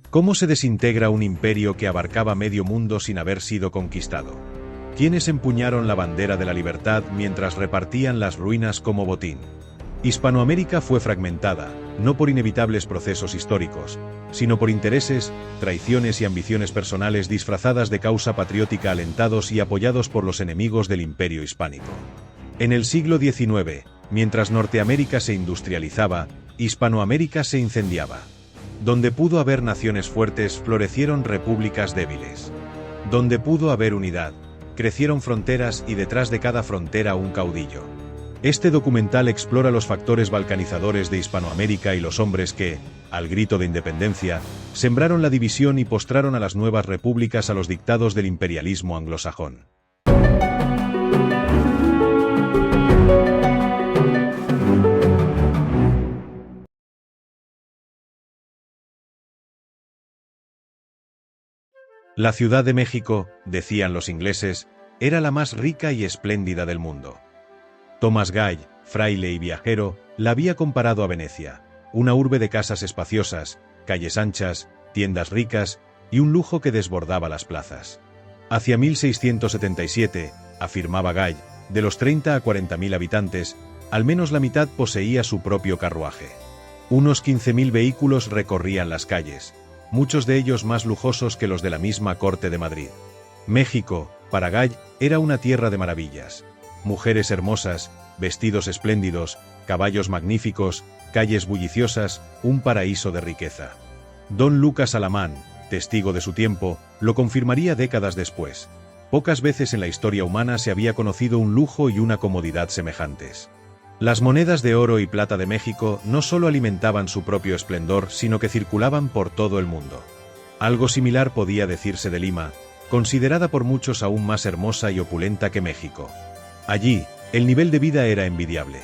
¿Cómo se desintegra un imperio que abarcaba medio mundo sin haber sido conquistado? ¿Quiénes empuñaron la bandera de la libertad mientras repartían las ruinas como botín? Hispanoamérica fue fragmentada, no por inevitables procesos históricos, sino por intereses, traiciones y ambiciones personales disfrazadas de causa patriótica, alentados y apoyados por los enemigos del imperio hispánico. En el siglo XIX, mientras Norteamérica se industrializaba, Hispanoamérica se incendiaba. Donde pudo haber naciones fuertes, florecieron repúblicas débiles. Donde pudo haber unidad, crecieron fronteras y detrás de cada frontera un caudillo. Este documental explora los factores balcanizadores de Hispanoamérica y los hombres que, al grito de independencia, sembraron la división y postraron a las nuevas repúblicas a los dictados del imperialismo anglosajón. La Ciudad de México, decían los ingleses, era la más rica y espléndida del mundo. Thomas Gall, fraile y viajero, la había comparado a Venecia, una urbe de casas espaciosas, calles anchas, tiendas ricas y un lujo que desbordaba las plazas. Hacia 1677, afirmaba Gall, de los 30 a 40.000 habitantes, al menos la mitad poseía su propio carruaje. Unos 15.000 vehículos recorrían las calles, muchos de ellos más lujosos que los de la misma corte de Madrid. México, para Gall, era una tierra de maravillas. Mujeres hermosas, vestidos espléndidos, caballos magníficos, calles bulliciosas, un paraíso de riqueza. Don Lucas Alamán, testigo de su tiempo, lo confirmaría décadas después. Pocas veces en la historia humana se había conocido un lujo y una comodidad semejantes. Las monedas de oro y plata de México no solo alimentaban su propio esplendor, sino que circulaban por todo el mundo. Algo similar podía decirse de Lima, considerada por muchos aún más hermosa y opulenta que México. Allí, el nivel de vida era envidiable.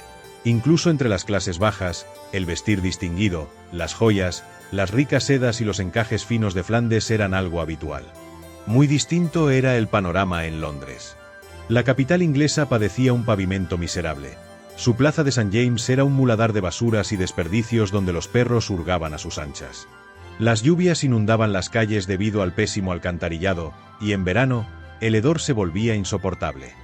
Incluso entre las clases bajas, el vestir distinguido, las joyas, las ricas sedas y los encajes finos de Flandes eran algo habitual. Muy distinto era el panorama en Londres. La capital inglesa padecía un pavimento miserable. Su plaza de St. James era un muladar de basuras y desperdicios donde los perros hurgaban a sus anchas. Las lluvias inundaban las calles debido al pésimo alcantarillado, y en verano, el hedor se volvía insoportable.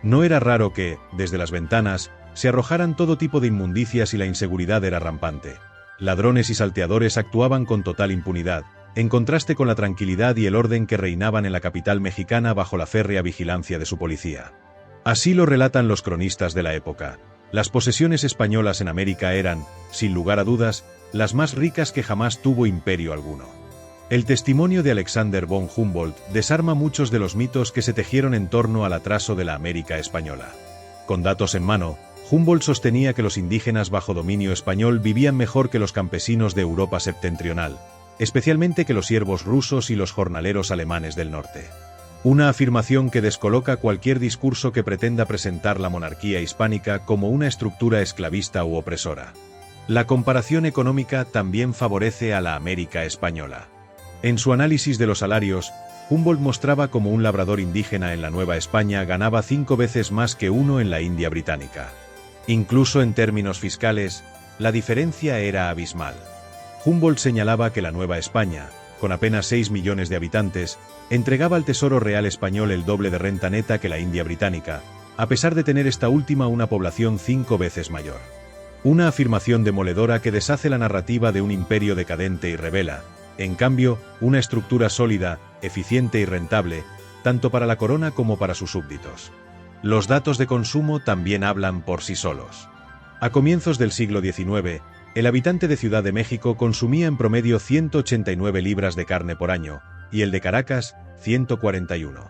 No era raro que, desde las ventanas, se arrojaran todo tipo de inmundicias y la inseguridad era rampante. Ladrones y salteadores actuaban con total impunidad, en contraste con la tranquilidad y el orden que reinaban en la capital mexicana bajo la férrea vigilancia de su policía. Así lo relatan los cronistas de la época. Las posesiones españolas en América eran, sin lugar a dudas, las más ricas que jamás tuvo imperio alguno. El testimonio de Alexander von Humboldt desarma muchos de los mitos que se tejieron en torno al atraso de la América española. Con datos en mano, Humboldt sostenía que los indígenas bajo dominio español vivían mejor que los campesinos de Europa septentrional, especialmente que los siervos rusos y los jornaleros alemanes del norte. Una afirmación que descoloca cualquier discurso que pretenda presentar la monarquía hispánica como una estructura esclavista u opresora. La comparación económica también favorece a la América española. En su análisis de los salarios, Humboldt mostraba cómo un labrador indígena en la Nueva España ganaba 5 veces más que uno en la India británica. Incluso en términos fiscales, la diferencia era abismal. Humboldt señalaba que la Nueva España, con apenas 6 millones de habitantes, entregaba al Tesoro Real español el doble de renta neta que la India británica, a pesar de tener esta última una población 5 veces mayor. Una afirmación demoledora que deshace la narrativa de un imperio decadente y revela, en cambio, una estructura sólida, eficiente y rentable, tanto para la corona como para sus súbditos. Los datos de consumo también hablan por sí solos. A comienzos del siglo XIX, el habitante de Ciudad de México consumía en promedio 189 libras de carne por año, y el de Caracas, 141.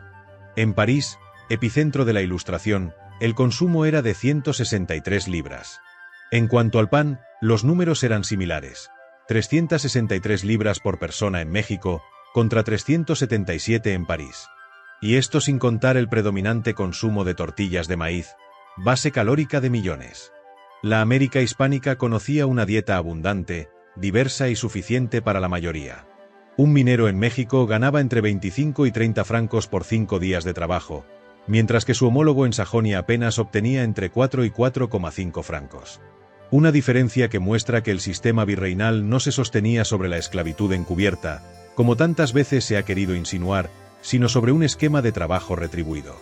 En París, epicentro de la Ilustración, el consumo era de 163 libras. En cuanto al pan, los números eran similares. 363 libras por persona en México, contra 377 en París. Y esto sin contar el predominante consumo de tortillas de maíz, base calórica de millones. La América hispánica conocía una dieta abundante, diversa y suficiente para la mayoría. Un minero en México ganaba entre 25 y 30 francos por 5 días de trabajo, mientras que su homólogo en Sajonia apenas obtenía entre 4 y 4,5 francos. Una diferencia que muestra que el sistema virreinal no se sostenía sobre la esclavitud encubierta, como tantas veces se ha querido insinuar, sino sobre un esquema de trabajo retribuido.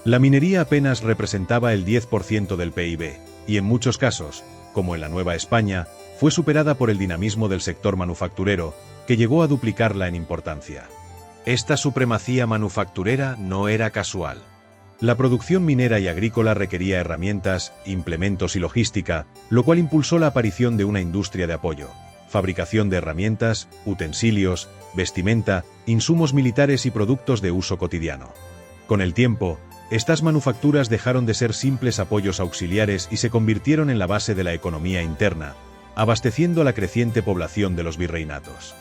La minería apenas representaba el 10% del PIB, y en muchos casos, como en la Nueva España, fue superada por el dinamismo del sector manufacturero, que llegó a duplicarla en importancia. Esta supremacía manufacturera no era casual. La producción minera y agrícola requería herramientas, implementos y logística, lo cual impulsó la aparición de una industria de apoyo, fabricación de herramientas, utensilios, vestimenta, insumos militares y productos de uso cotidiano. Con el tiempo, estas manufacturas dejaron de ser simples apoyos auxiliares y se convirtieron en la base de la economía interna, abasteciendo a la creciente población de los virreinatos.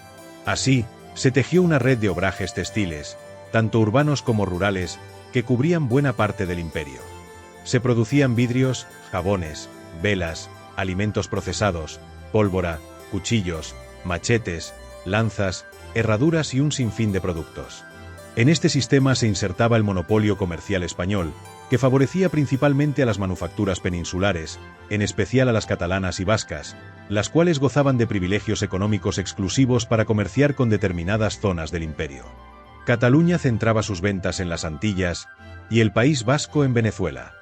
Así, se tejió una red de obrajes textiles, tanto urbanos como rurales, que cubrían buena parte del imperio. Se producían vidrios, jabones, velas, alimentos procesados, pólvora, cuchillos, machetes, lanzas, herraduras y un sinfín de productos. En este sistema se insertaba el monopolio comercial español, que favorecía principalmente a las manufacturas peninsulares, en especial a las catalanas y vascas, las cuales gozaban de privilegios económicos exclusivos para comerciar con determinadas zonas del imperio. Cataluña centraba sus ventas en las Antillas y el País Vasco en Venezuela.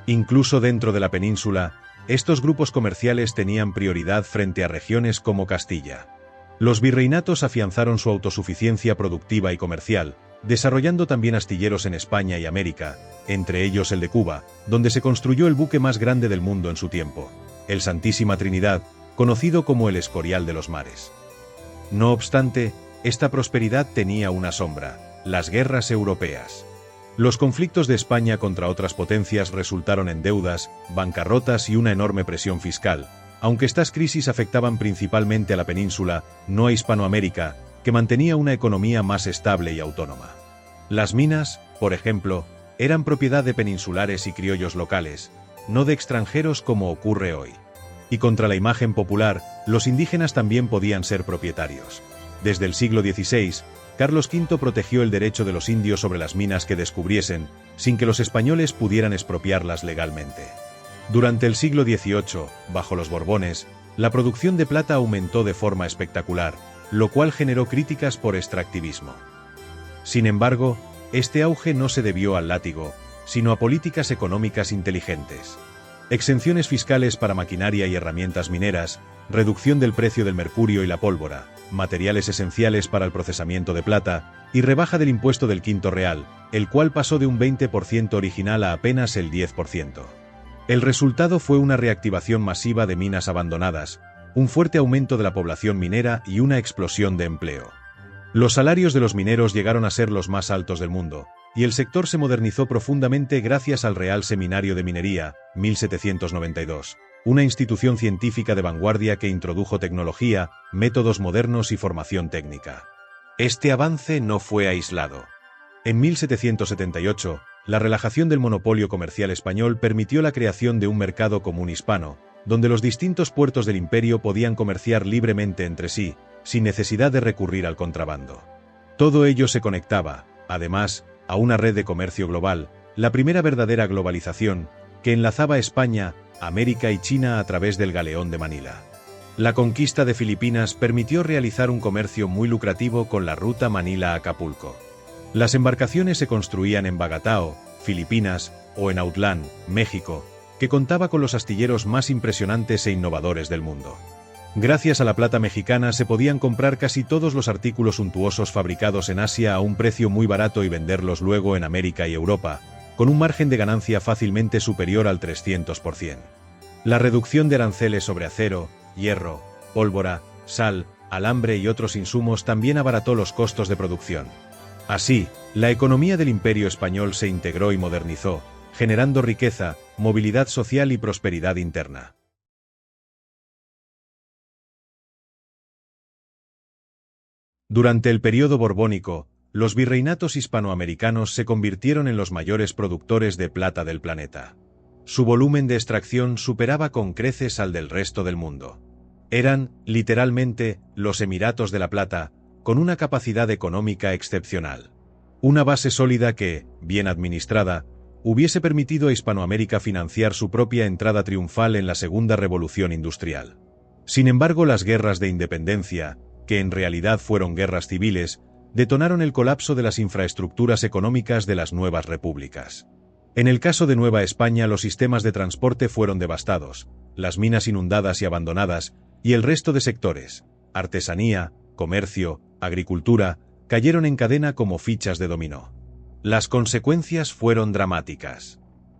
Incluso dentro de la península, estos grupos comerciales tenían prioridad frente a regiones como Castilla. Los virreinatos afianzaron su autosuficiencia productiva y comercial, desarrollando también astilleros en España y América, entre ellos el de Cuba, donde se construyó el buque más grande del mundo en su tiempo, el Santísima Trinidad, conocido como el Escorial de los Mares. No obstante, esta prosperidad tenía una sombra: las guerras europeas. Los conflictos de España contra otras potencias resultaron en deudas, bancarrotas y una enorme presión fiscal, aunque estas crisis afectaban principalmente a la península, no a Hispanoamérica, que mantenía una economía más estable y autónoma. Las minas, por ejemplo, eran propiedad de peninsulares y criollos locales, no de extranjeros como ocurre hoy. Y contra la imagen popular, los indígenas también podían ser propietarios. Desde el siglo XVI, Carlos V protegió el derecho de los indios sobre las minas que descubriesen, sin que los españoles pudieran expropiarlas legalmente. Durante el siglo XVIII, bajo los Borbones, la producción de plata aumentó de forma espectacular, lo cual generó críticas por extractivismo. Sin embargo, este auge no se debió al látigo, sino a políticas económicas inteligentes. Exenciones fiscales para maquinaria y herramientas mineras, reducción del precio del mercurio y la pólvora, materiales esenciales para el procesamiento de plata, y rebaja del impuesto del quinto real, el cual pasó de un 20% original a apenas el 10%. El resultado fue una reactivación masiva de minas abandonadas, un fuerte aumento de la población minera y una explosión de empleo. Los salarios de los mineros llegaron a ser los más altos del mundo, y el sector se modernizó profundamente gracias al Real Seminario de Minería, 1792, una institución científica de vanguardia que introdujo tecnología, métodos modernos y formación técnica. Este avance no fue aislado. En 1778, la relajación del monopolio comercial español permitió la creación de un mercado común hispano, donde los distintos puertos del imperio podían comerciar libremente entre sí, sin necesidad de recurrir al contrabando. Todo ello se conectaba, además, a una red de comercio global, la primera verdadera globalización, que enlazaba España, América y China a través del galeón de Manila. La conquista de Filipinas permitió realizar un comercio muy lucrativo con la ruta Manila-Acapulco. Las embarcaciones se construían en Bagatao, Filipinas, o en Autlán, México, que contaba con los astilleros más impresionantes e innovadores del mundo. Gracias a la plata mexicana se podían comprar casi todos los artículos suntuosos fabricados en Asia a un precio muy barato y venderlos luego en América y Europa, con un margen de ganancia fácilmente superior al 300%. La reducción de aranceles sobre acero, hierro, pólvora, sal, alambre y otros insumos también abarató los costos de producción. Así, la economía del Imperio Español se integró y modernizó, generando riqueza, movilidad social y prosperidad interna. Durante el período borbónico, los virreinatos hispanoamericanos se convirtieron en los mayores productores de plata del planeta. Su volumen de extracción superaba con creces al del resto del mundo. Eran, literalmente, los Emiratos de la Plata, con una capacidad económica excepcional. Una base sólida que, bien administrada, hubiese permitido a Hispanoamérica financiar su propia entrada triunfal en la Segunda Revolución Industrial. Sin embargo, las guerras de independencia, que en realidad fueron guerras civiles, detonaron el colapso de las infraestructuras económicas de las nuevas repúblicas. En el caso de Nueva España, los sistemas de transporte fueron devastados, las minas inundadas y abandonadas, y el resto de sectores, artesanía, comercio, agricultura, cayeron en cadena como fichas de dominó. Las consecuencias fueron dramáticas.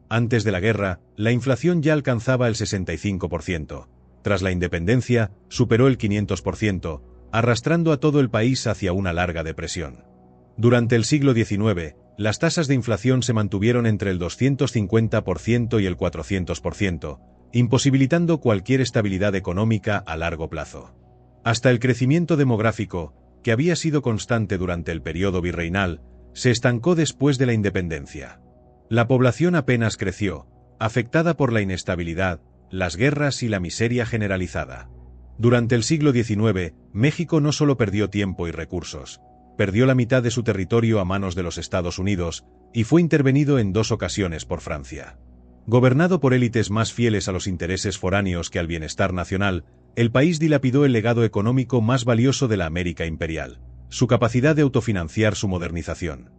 Antes de la guerra, la inflación ya alcanzaba el 65%. Tras la independencia, superó el 500%, arrastrando a todo el país hacia una larga depresión. Durante el siglo XIX, las tasas de inflación se mantuvieron entre el 250% y el 400%, imposibilitando cualquier estabilidad económica a largo plazo. Hasta el crecimiento demográfico, que había sido constante durante el periodo virreinal, se estancó después de la independencia. La población apenas creció, afectada por la inestabilidad, las guerras y la miseria generalizada. Durante el siglo XIX, México no solo perdió tiempo y recursos, perdió la mitad de su territorio a manos de los Estados Unidos y fue intervenido en 2 ocasiones por Francia. Gobernado por élites más fieles a los intereses foráneos que al bienestar nacional, el país dilapidó el legado económico más valioso de la América imperial, su capacidad de autofinanciar su modernización.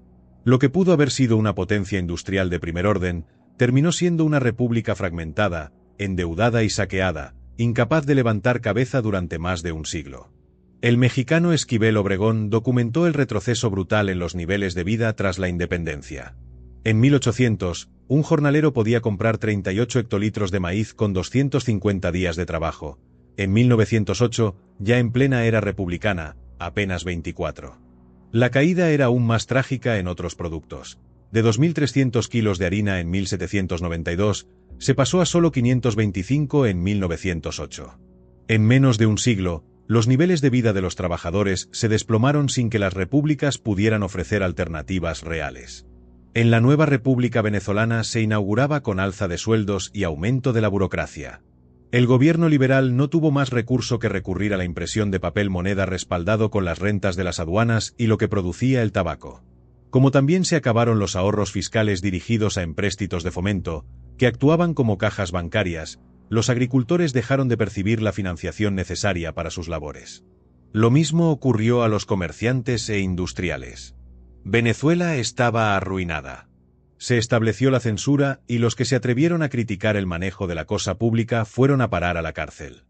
Lo que pudo haber sido una potencia industrial de primer orden, terminó siendo una república fragmentada, endeudada y saqueada, incapaz de levantar cabeza durante más de un siglo. El mexicano Esquivel Obregón documentó el retroceso brutal en los niveles de vida tras la independencia. En 1800, un jornalero podía comprar 38 hectolitros de maíz con 250 días de trabajo. En 1908, ya en plena era republicana, apenas 24. La caída era aún más trágica en otros productos. De 2.300 kilos de harina en 1792, se pasó a solo 525 en 1908. En menos de un siglo, los niveles de vida de los trabajadores se desplomaron sin que las repúblicas pudieran ofrecer alternativas reales. En la nueva República Venezolana se inauguraba con alza de sueldos y aumento de la burocracia. El gobierno liberal no tuvo más recurso que recurrir a la impresión de papel moneda respaldado con las rentas de las aduanas y lo que producía el tabaco. Como también se acabaron los ahorros fiscales dirigidos a empréstitos de fomento, que actuaban como cajas bancarias, los agricultores dejaron de percibir la financiación necesaria para sus labores. Lo mismo ocurrió a los comerciantes e industriales. Venezuela estaba arruinada. Se estableció la censura y los que se atrevieron a criticar el manejo de la cosa pública fueron a parar a la cárcel.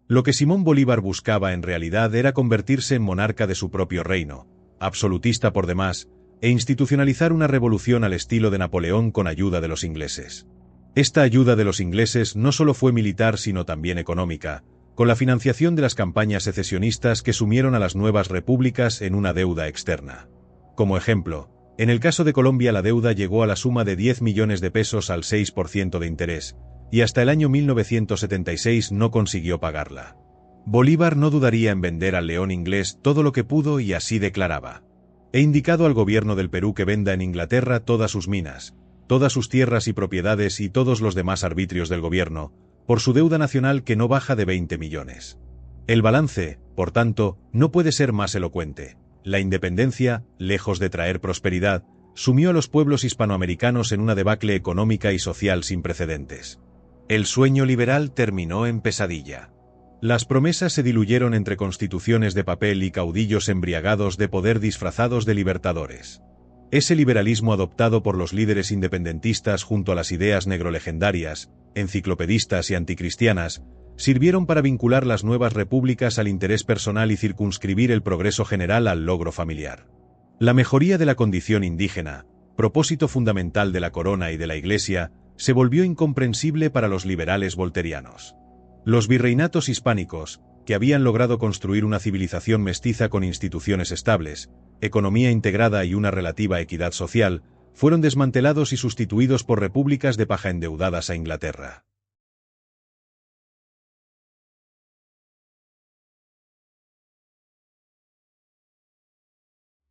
Lo que Simón Bolívar buscaba en realidad era convertirse en monarca de su propio reino, absolutista por demás, e institucionalizar una revolución al estilo de Napoleón con ayuda de los ingleses. Esta ayuda de los ingleses no solo fue militar sino también económica, con la financiación de las campañas secesionistas que sumieron a las nuevas repúblicas en una deuda externa. Como ejemplo, en el caso de Colombia la deuda llegó a la suma de 10 millones de pesos al 6% de interés, y hasta el año 1976 no consiguió pagarla. Bolívar no dudaría en vender al león inglés todo lo que pudo y así declaraba: he indicado al gobierno del Perú que venda en Inglaterra todas sus minas, todas sus tierras y propiedades y todos los demás arbitrios del gobierno, por su deuda nacional que no baja de 20 millones. El balance, por tanto, no puede ser más elocuente. La independencia, lejos de traer prosperidad, sumió a los pueblos hispanoamericanos en una debacle económica y social sin precedentes. El sueño liberal terminó en pesadilla. Las promesas se diluyeron entre constituciones de papel y caudillos embriagados de poder disfrazados de libertadores. Ese liberalismo adoptado por los líderes independentistas junto a las ideas negrolegendarias, enciclopedistas y anticristianas, sirvieron para vincular las nuevas repúblicas al interés personal y circunscribir el progreso general al logro familiar. La mejoría de la condición indígena, propósito fundamental de la corona y de la Iglesia, se volvió incomprensible para los liberales volterianos. Los virreinatos hispánicos, que habían logrado construir una civilización mestiza con instituciones estables, economía integrada y una relativa equidad social, fueron desmantelados y sustituidos por repúblicas de paja endeudadas a Inglaterra.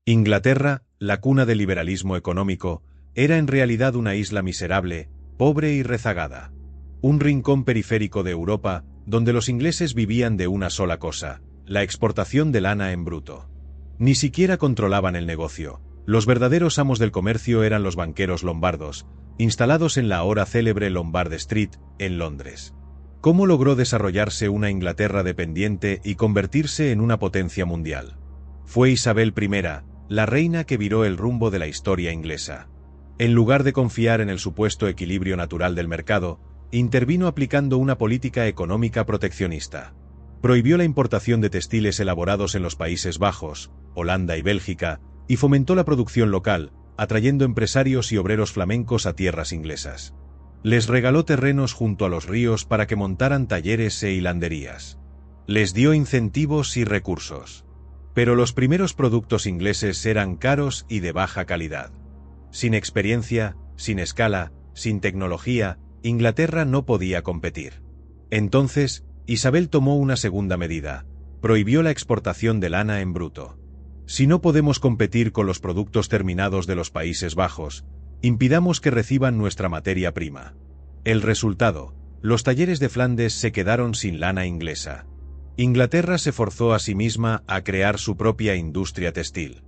Inglaterra, la cuna del liberalismo económico, era en realidad una isla miserable, pobre y rezagada. Un rincón periférico de Europa, donde los ingleses vivían de una sola cosa: la exportación de lana en bruto. Ni siquiera controlaban el negocio. Los verdaderos amos del comercio eran los banqueros lombardos, instalados en la ahora célebre Lombard Street, en Londres. ¿Cómo logró desarrollarse una Inglaterra dependiente y convertirse en una potencia mundial? Fue Isabel I, la reina que viró el rumbo de la historia inglesa. En lugar de confiar en el supuesto equilibrio natural del mercado, intervino aplicando una política económica proteccionista. Prohibió la importación de textiles elaborados en los Países Bajos, Holanda y Bélgica, y fomentó la producción local, atrayendo empresarios y obreros flamencos a tierras inglesas. Les regaló terrenos junto a los ríos para que montaran talleres e hilanderías. Les dio incentivos y recursos. Pero los primeros productos ingleses eran caros y de baja calidad. Sin experiencia, sin escala, sin tecnología, Inglaterra no podía competir. Entonces, Isabel tomó una segunda medida: prohibió la exportación de lana en bruto. Si no podemos competir con los productos terminados de los Países Bajos, impidamos que reciban nuestra materia prima. El resultado: los talleres de Flandes se quedaron sin lana inglesa. Inglaterra se forzó a sí misma a crear su propia industria textil.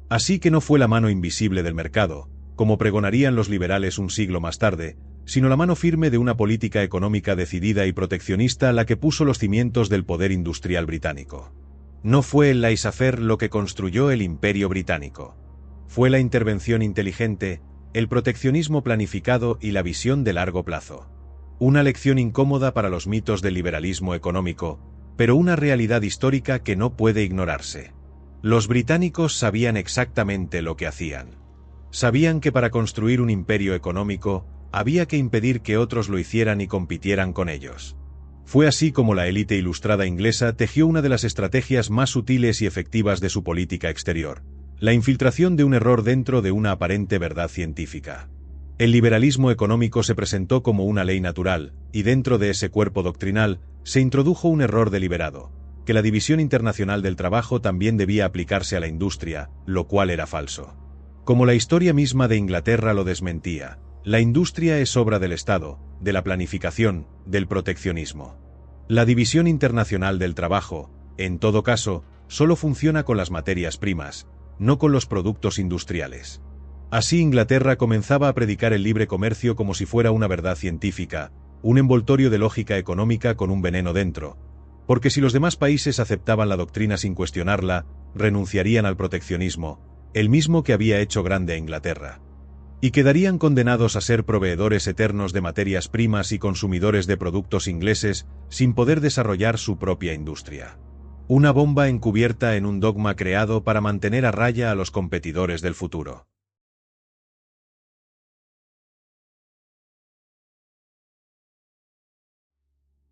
Así que no fue la mano invisible del mercado, como pregonarían los liberales un siglo más tarde, sino la mano firme de una política económica decidida y proteccionista la que puso los cimientos del poder industrial británico. No fue el laissez-faire lo que construyó el Imperio Británico. Fue la intervención inteligente, el proteccionismo planificado y la visión de largo plazo. Una lección incómoda para los mitos del liberalismo económico, pero una realidad histórica que no puede ignorarse. Los británicos sabían exactamente lo que hacían. Sabían que para construir un imperio económico, había que impedir que otros lo hicieran y compitieran con ellos. Fue así como la élite ilustrada inglesa tejió una de las estrategias más sutiles y efectivas de su política exterior: la infiltración de un error dentro de una aparente verdad científica. El liberalismo económico se presentó como una ley natural, y dentro de ese cuerpo doctrinal, se introdujo un error deliberado: que la división internacional del trabajo también debía aplicarse a la industria, lo cual era falso. Como la historia misma de Inglaterra lo desmentía, la industria es obra del Estado, de la planificación, del proteccionismo. La división internacional del trabajo, en todo caso, solo funciona con las materias primas, no con los productos industriales. Así Inglaterra comenzaba a predicar el libre comercio como si fuera una verdad científica, un envoltorio de lógica económica con un veneno dentro, porque si los demás países aceptaban la doctrina sin cuestionarla, renunciarían al proteccionismo, el mismo que había hecho grande a Inglaterra. Y quedarían condenados a ser proveedores eternos de materias primas y consumidores de productos ingleses, sin poder desarrollar su propia industria. Una bomba encubierta en un dogma creado para mantener a raya a los competidores del futuro.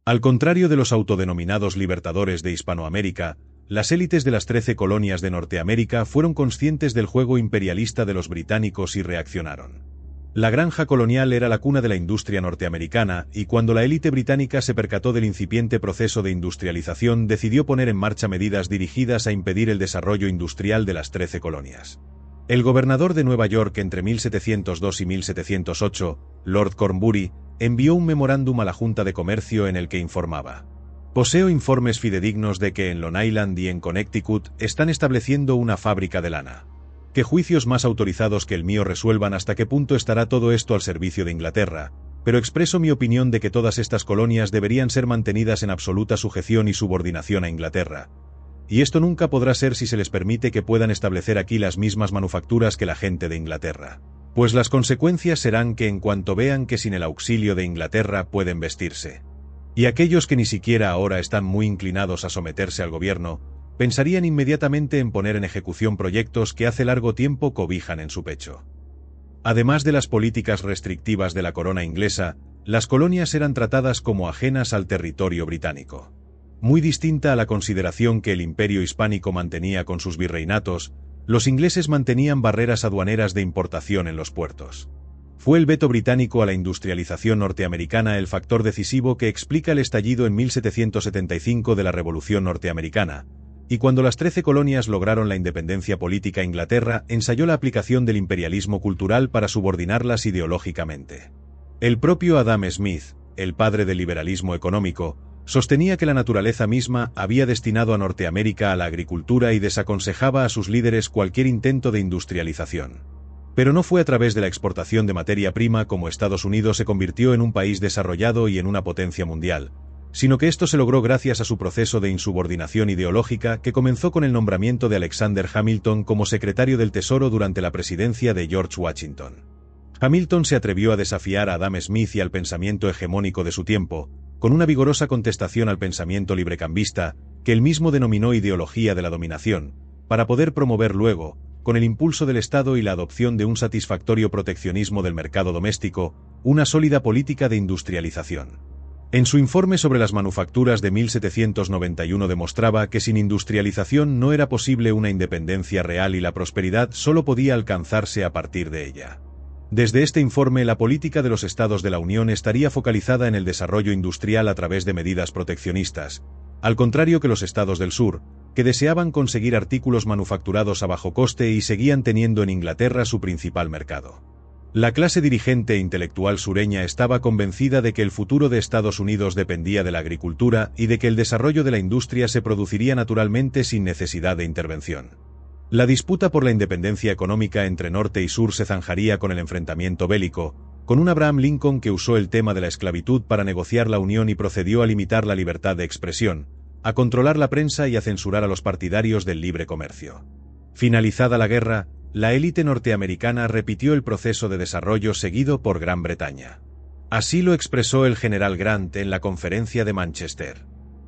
Al contrario de los autodenominados libertadores de Hispanoamérica, las élites de las 13 colonias de Norteamérica fueron conscientes del juego imperialista de los británicos y reaccionaron. La granja colonial era la cuna de la industria norteamericana, y cuando la élite británica se percató del incipiente proceso de industrialización, decidió poner en marcha medidas dirigidas a impedir el desarrollo industrial de las 13 colonias. El gobernador de Nueva York entre 1702 y 1708, Lord Cornbury, envió un memorándum a la Junta de Comercio en el que informaba: poseo informes fidedignos de que en Long Island y en Connecticut están estableciendo una fábrica de lana. Que juicios más autorizados que el mío resuelvan hasta qué punto estará todo esto al servicio de Inglaterra, pero expreso mi opinión de que todas estas colonias deberían ser mantenidas en absoluta sujeción y subordinación a Inglaterra. Y esto nunca podrá ser si se les permite que puedan establecer aquí las mismas manufacturas que la gente de Inglaterra. Pues las consecuencias serán que en cuanto vean que sin el auxilio de Inglaterra pueden vestirse, y aquellos que ni siquiera ahora están muy inclinados a someterse al gobierno, pensarían inmediatamente en poner en ejecución proyectos que hace largo tiempo cobijan en su pecho. Además de las políticas restrictivas de la corona inglesa, las colonias eran tratadas como ajenas al territorio británico. Muy distinta a la consideración que el imperio hispánico mantenía con sus virreinatos, los ingleses mantenían barreras aduaneras de importación en los puertos. Fue el veto británico a la industrialización norteamericana el factor decisivo que explica el estallido en 1775 de la Revolución Norteamericana, y cuando las 13 colonias lograron la independencia política, Inglaterra ensayó la aplicación del imperialismo cultural para subordinarlas ideológicamente. El propio Adam Smith, el padre del liberalismo económico, sostenía que la naturaleza misma había destinado a Norteamérica a la agricultura y desaconsejaba a sus líderes cualquier intento de industrialización. Pero no fue a través de la exportación de materia prima como Estados Unidos se convirtió en un país desarrollado y en una potencia mundial, sino que esto se logró gracias a su proceso de insubordinación ideológica que comenzó con el nombramiento de Alexander Hamilton como secretario del Tesoro durante la presidencia de George Washington. Hamilton se atrevió a desafiar a Adam Smith y al pensamiento hegemónico de su tiempo, con una vigorosa contestación al pensamiento librecambista, que él mismo denominó ideología de la dominación, para poder promover luego, con el impulso del Estado y la adopción de un satisfactorio proteccionismo del mercado doméstico, una sólida política de industrialización. En su informe sobre las manufacturas de 1791 demostraba que sin industrialización no era posible una independencia real y la prosperidad solo podía alcanzarse a partir de ella. Desde este informe, la política de los Estados de la Unión estaría focalizada en el desarrollo industrial a través de medidas proteccionistas, al contrario que los Estados del Sur, que deseaban conseguir artículos manufacturados a bajo coste y seguían teniendo en Inglaterra su principal mercado. La clase dirigente e intelectual sureña estaba convencida de que el futuro de Estados Unidos dependía de la agricultura y de que el desarrollo de la industria se produciría naturalmente sin necesidad de intervención. La disputa por la independencia económica entre norte y sur se zanjaría con el enfrentamiento bélico, con un Abraham Lincoln que usó el tema de la esclavitud para negociar la unión y procedió a limitar la libertad de expresión, a controlar la prensa y a censurar a los partidarios del libre comercio. Finalizada la guerra, la élite norteamericana repitió el proceso de desarrollo seguido por Gran Bretaña. Así lo expresó el general Grant en la Conferencia de Manchester.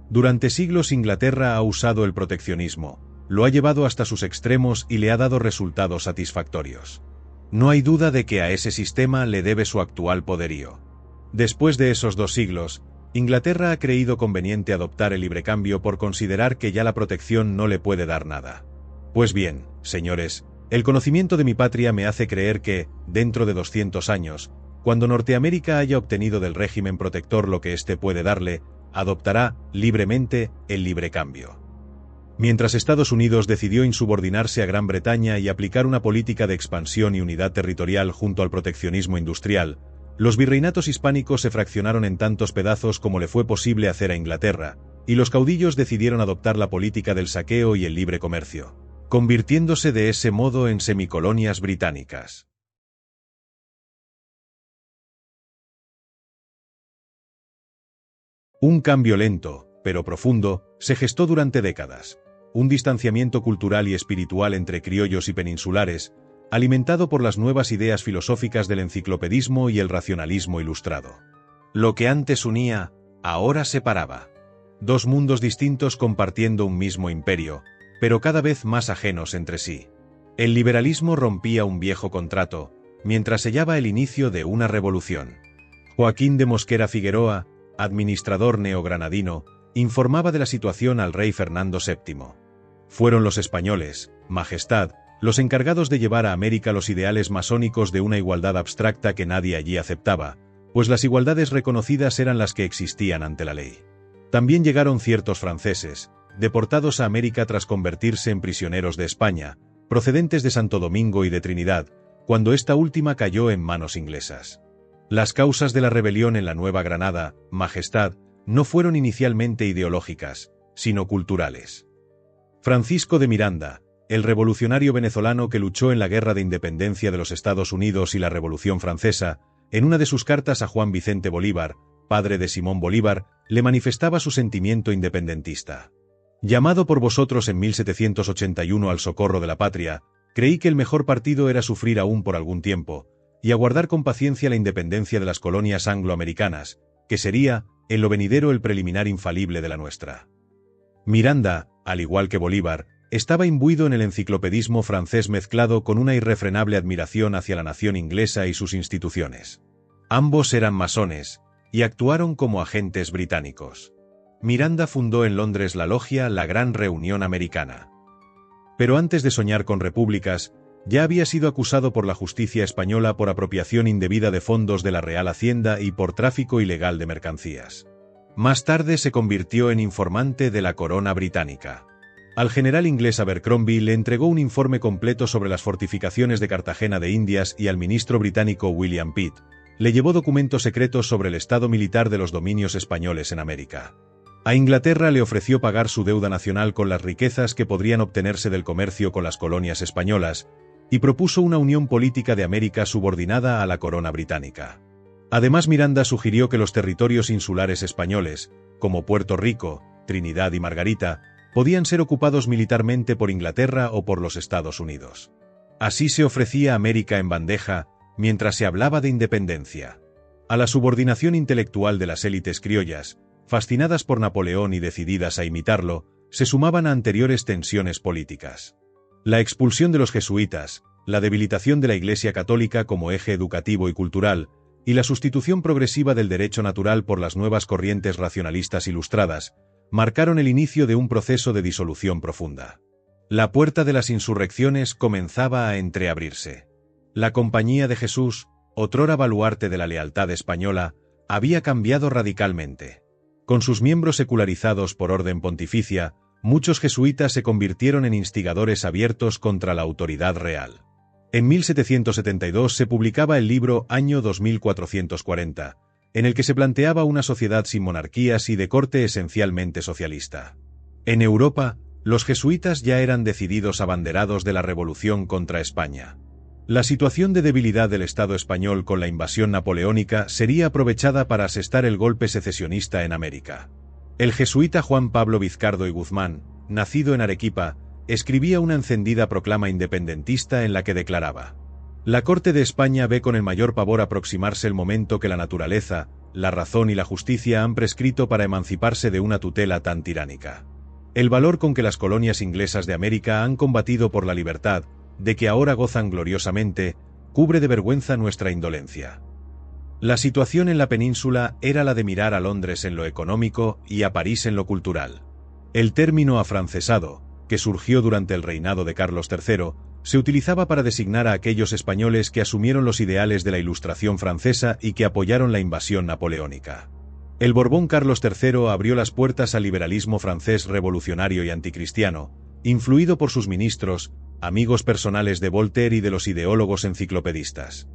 Durante siglos Inglaterra ha usado el proteccionismo, lo ha llevado hasta sus extremos y le ha dado resultados satisfactorios. No hay duda de que a ese sistema le debe su actual poderío. Después de esos 2 siglos, Inglaterra ha creído conveniente adoptar el librecambio por considerar que ya la protección no le puede dar nada. Pues bien, señores, el conocimiento de mi patria me hace creer que, dentro de 200 años, cuando Norteamérica haya obtenido del régimen protector lo que éste puede darle, adoptará, libremente, el librecambio. Mientras Estados Unidos decidió insubordinarse a Gran Bretaña y aplicar una política de expansión y unidad territorial junto al proteccionismo industrial, los virreinatos hispánicos se fraccionaron en tantos pedazos como le fue posible hacer a Inglaterra, y los caudillos decidieron adoptar la política del saqueo y el libre comercio, convirtiéndose de ese modo en semicolonias británicas. Un cambio lento, pero profundo, se gestó durante décadas. Un distanciamiento cultural y espiritual entre criollos y peninsulares, alimentado por las nuevas ideas filosóficas del enciclopedismo y el racionalismo ilustrado. Lo que antes unía, ahora separaba. 2 mundos distintos compartiendo un mismo imperio, pero cada vez más ajenos entre sí. El liberalismo rompía un viejo contrato, mientras sellaba el inicio de una revolución. Joaquín de Mosquera Figueroa, administrador neogranadino, informaba de la situación al rey Fernando VII. Fueron los españoles, Majestad, los encargados de llevar a América los ideales masónicos de una igualdad abstracta que nadie allí aceptaba, pues las igualdades reconocidas eran las que existían ante la ley. También llegaron ciertos franceses, deportados a América tras convertirse en prisioneros de España, procedentes de Santo Domingo y de Trinidad, cuando esta última cayó en manos inglesas. Las causas de la rebelión en la Nueva Granada, Majestad, no fueron inicialmente ideológicas, sino culturales. Francisco de Miranda, el revolucionario venezolano que luchó en la Guerra de Independencia de los Estados Unidos y la Revolución Francesa, en una de sus cartas a Juan Vicente Bolívar, padre de Simón Bolívar, le manifestaba su sentimiento independentista. Llamado por vosotros en 1781 al socorro de la patria, creí que el mejor partido era sufrir aún por algún tiempo, y aguardar con paciencia la independencia de las colonias angloamericanas, que sería, en lo venidero, el preliminar infalible de la nuestra. Miranda, al igual que Bolívar, estaba imbuido en el enciclopedismo francés mezclado con una irrefrenable admiración hacia la nación inglesa y sus instituciones. Ambos eran masones, y actuaron como agentes británicos. Miranda fundó en Londres la logia La Gran Reunión Americana. Pero antes de soñar con repúblicas, ya había sido acusado por la justicia española por apropiación indebida de fondos de la Real Hacienda y por tráfico ilegal de mercancías. Más tarde se convirtió en informante de la corona británica. Al general inglés Abercrombie le entregó un informe completo sobre las fortificaciones de Cartagena de Indias y al ministro británico William Pitt le llevó documentos secretos sobre el estado militar de los dominios españoles en América. A Inglaterra le ofreció pagar su deuda nacional con las riquezas que podrían obtenerse del comercio con las colonias españolas, y propuso una unión política de América subordinada a la corona británica. Además, Miranda sugirió que los territorios insulares españoles, como Puerto Rico, Trinidad y Margarita, podían ser ocupados militarmente por Inglaterra o por los Estados Unidos. Así se ofrecía América en bandeja, mientras se hablaba de independencia. A la subordinación intelectual de las élites criollas, fascinadas por Napoleón y decididas a imitarlo, se sumaban a anteriores tensiones políticas. La expulsión de los jesuitas, la debilitación de la Iglesia católica como eje educativo y cultural, y la sustitución progresiva del derecho natural por las nuevas corrientes racionalistas ilustradas, marcaron el inicio de un proceso de disolución profunda. La puerta de las insurrecciones comenzaba a entreabrirse. La Compañía de Jesús, otrora baluarte de la lealtad española, había cambiado radicalmente. Con sus miembros secularizados por orden pontificia, muchos jesuitas se convirtieron en instigadores abiertos contra la autoridad real. En 1772 se publicaba el libro Año 2440, en el que se planteaba una sociedad sin monarquías y de corte esencialmente socialista. En Europa, los jesuitas ya eran decididos abanderados de la revolución contra España. La situación de debilidad del Estado español con la invasión napoleónica sería aprovechada para asestar el golpe secesionista en América. El jesuita Juan Pablo Vizcardo y Guzmán, nacido en Arequipa, escribía una encendida proclama independentista en la que declaraba: «La Corte de España ve con el mayor pavor aproximarse el momento que la naturaleza, la razón y la justicia han prescrito para emanciparse de una tutela tan tiránica. El valor con que las colonias inglesas de América han combatido por la libertad, de que ahora gozan gloriosamente, cubre de vergüenza nuestra indolencia». La situación en la península era la de mirar a Londres en lo económico y a París en lo cultural. El término afrancesado, que surgió durante el reinado de Carlos III, se utilizaba para designar a aquellos españoles que asumieron los ideales de la Ilustración francesa y que apoyaron la invasión napoleónica. El Borbón Carlos III abrió las puertas al liberalismo francés revolucionario y anticristiano, influido por sus ministros, amigos personales de Voltaire y de los ideólogos enciclopedistas.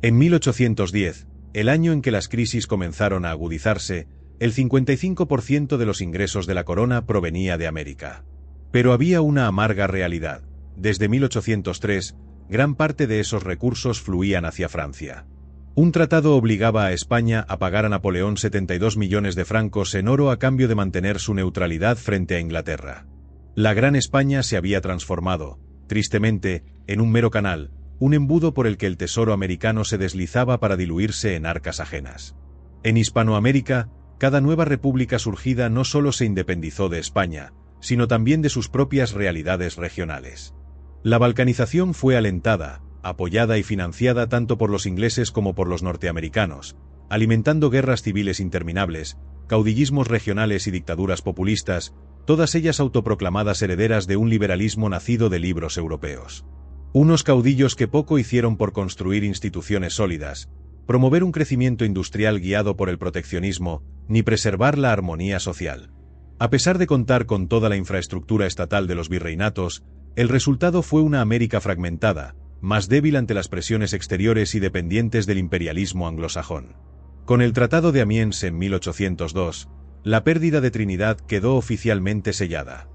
En 1810, el año en que las crisis comenzaron a agudizarse, el 55% de los ingresos de la corona provenía de América. Pero había una amarga realidad. Desde 1803, gran parte de esos recursos fluían hacia Francia. Un tratado obligaba a España a pagar a Napoleón 72 millones de francos en oro a cambio de mantener su neutralidad frente a Inglaterra. La Gran España se había transformado, tristemente, en un mero canal, un embudo por el que el tesoro americano se deslizaba para diluirse en arcas ajenas. En Hispanoamérica, cada nueva república surgida no solo se independizó de España, sino también de sus propias realidades regionales. La balcanización fue alentada, apoyada y financiada tanto por los ingleses como por los norteamericanos, alimentando guerras civiles interminables, caudillismos regionales y dictaduras populistas, todas ellas autoproclamadas herederas de un liberalismo nacido de libros europeos. Unos caudillos que poco hicieron por construir instituciones sólidas, promover un crecimiento industrial guiado por el proteccionismo, ni preservar la armonía social. A pesar de contar con toda la infraestructura estatal de los virreinatos, el resultado fue una América fragmentada, más débil ante las presiones exteriores y dependientes del imperialismo anglosajón. Con el Tratado de Amiens en 1802, la pérdida de Trinidad quedó oficialmente sellada.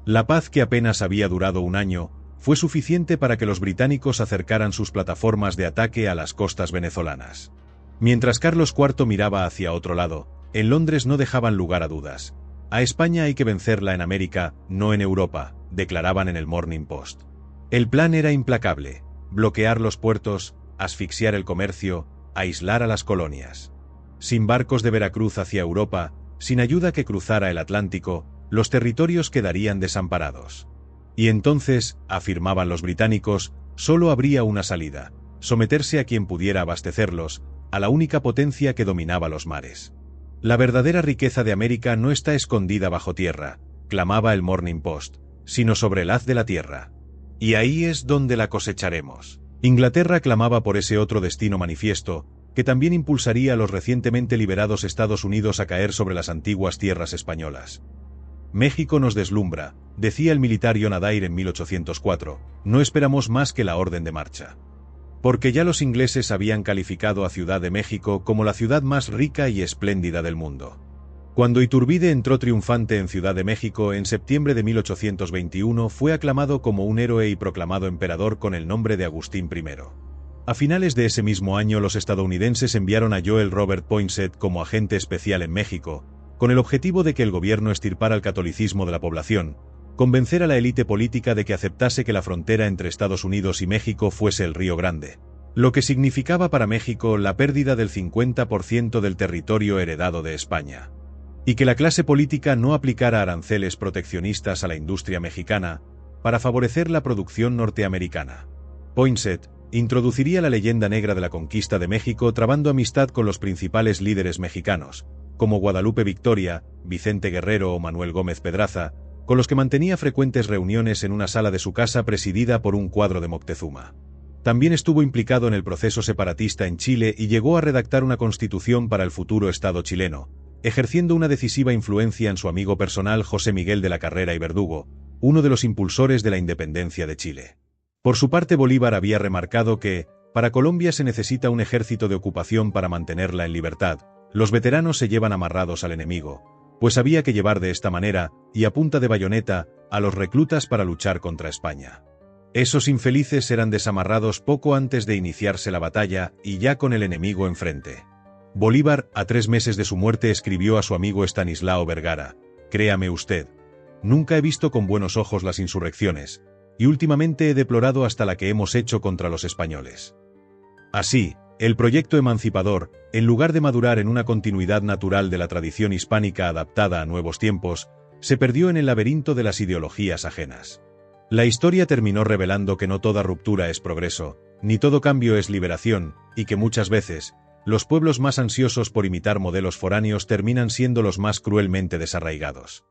La paz, que apenas había durado un año, fue suficiente para que los británicos acercaran sus plataformas de ataque a las costas venezolanas. Mientras Carlos IV miraba hacia otro lado, en Londres no dejaban lugar a dudas. A España hay que vencerla en América, no en Europa, declaraban en el Morning Post. El plan era implacable: bloquear los puertos, asfixiar el comercio, aislar a las colonias. Sin barcos de Veracruz hacia Europa, sin ayuda que cruzara el Atlántico, los territorios quedarían desamparados. Y entonces, afirmaban los británicos, solo habría una salida: someterse a quien pudiera abastecerlos, a la única potencia que dominaba los mares. La verdadera riqueza de América no está escondida bajo tierra, clamaba el Morning Post, sino sobre el haz de la tierra. Y ahí es donde la cosecharemos. Inglaterra clamaba por ese otro destino manifiesto, que también impulsaría a los recientemente liberados Estados Unidos a caer sobre las antiguas tierras españolas. México nos deslumbra, decía el militar John Adair en 1804, no esperamos más que la orden de marcha. Porque ya los ingleses habían calificado a Ciudad de México como la ciudad más rica y espléndida del mundo. Cuando Iturbide entró triunfante en Ciudad de México en septiembre de 1821, fue aclamado como un héroe y proclamado emperador con el nombre de Agustín I. A finales de ese mismo año, los estadounidenses enviaron a Joel Robert Poinsett como agente especial en México, con el objetivo de que el gobierno extirpara el catolicismo de la población, convencer a la élite política de que aceptase que la frontera entre Estados Unidos y México fuese el Río Grande, lo que significaba para México la pérdida del 50% del territorio heredado de España, y que la clase política no aplicara aranceles proteccionistas a la industria mexicana para favorecer la producción norteamericana. Poinsett introduciría la leyenda negra de la conquista de México trabando amistad con los principales líderes mexicanos, como Guadalupe Victoria, Vicente Guerrero o Manuel Gómez Pedraza, con los que mantenía frecuentes reuniones en una sala de su casa presidida por un cuadro de Moctezuma. También estuvo implicado en el proceso separatista en Chile y llegó a redactar una constitución para el futuro Estado chileno, ejerciendo una decisiva influencia en su amigo personal José Miguel de la Carrera y Verdugo, uno de los impulsores de la independencia de Chile. Por su parte, Bolívar había remarcado que, para Colombia se necesita un ejército de ocupación para mantenerla en libertad, los veteranos se llevan amarrados al enemigo, pues había que llevar de esta manera, y a punta de bayoneta, a los reclutas para luchar contra España. Esos infelices eran desamarrados poco antes de iniciarse la batalla y ya con el enemigo enfrente. Bolívar, a 3 meses de su muerte, escribió a su amigo Estanislao Vergara: «Créame usted, nunca he visto con buenos ojos las insurrecciones, y últimamente he deplorado hasta la que hemos hecho contra los españoles». Así, el proyecto emancipador, en lugar de madurar en una continuidad natural de la tradición hispánica adaptada a nuevos tiempos, se perdió en el laberinto de las ideologías ajenas. La historia terminó revelando que no toda ruptura es progreso, ni todo cambio es liberación, y que muchas veces, los pueblos más ansiosos por imitar modelos foráneos terminan siendo los más cruelmente desarraigados.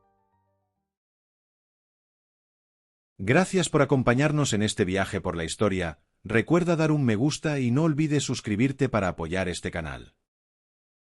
Gracias por acompañarnos en este viaje por la historia. Recuerda dar un me gusta y no olvides suscribirte para apoyar este canal.